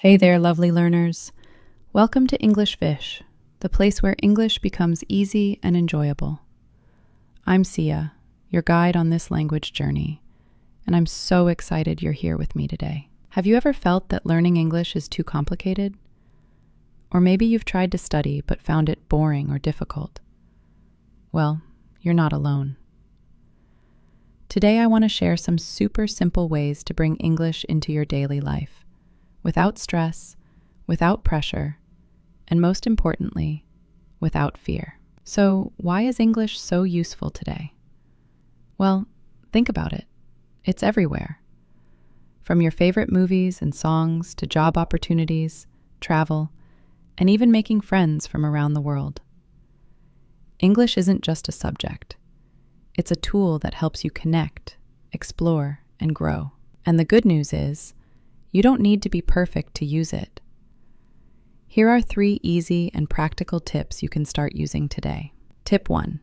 Hey there, lovely learners. Welcome to English Fish, the place where English becomes easy and enjoyable. I'm Sia, your guide on this language journey, and I'm so excited you're here with me today. Have you ever felt that learning English is too complicated? Or maybe you've tried to study but found it boring or difficult. Well, you're not alone. Today I want to share some super simple ways to bring English into your daily life, without stress, without pressure, and most importantly, without fear. So, why is English so useful today? Well, think about it. It's everywhere. From your favorite movies and songs to job opportunities, travel, and even making friends from around the world. English isn't just a subject. It's a tool that helps you connect, explore, and grow. And the good news is, you don't need to be perfect to use it. Here are 3 easy and practical tips you can start using today. Tip 1.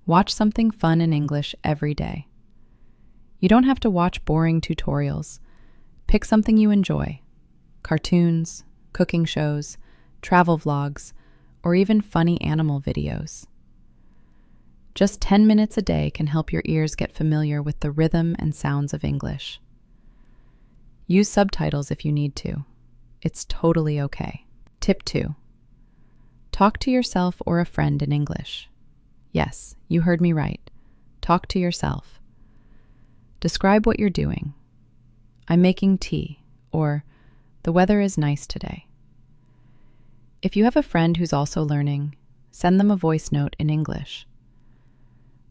Watch something fun in English every day. You don't have to watch boring tutorials. Pick something you enjoy. Cartoons, cooking shows, travel vlogs, or even funny animal videos. Just 10 minutes a day can help your ears get familiar with the rhythm and sounds of English. Use subtitles if you need to. It's totally okay. Tip 2. Talk to yourself or a friend in English. Yes, you heard me right. Talk to yourself. Describe what you're doing. I'm making tea, or the weather is nice today. If you have a friend who's also learning, send them a voice note in English.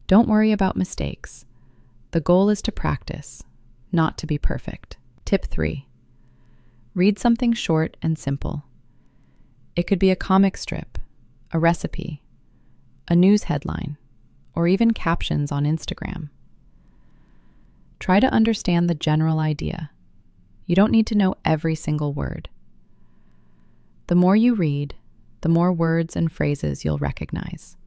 Don't worry about mistakes. The goal is to practice, not to be perfect. Tip 3. Read something short and simple. It could be a comic strip, a recipe, a news headline, or even captions on Instagram. Try to understand the general idea. You don't need to know every single word. The more you read, the more words and phrases you'll recognize.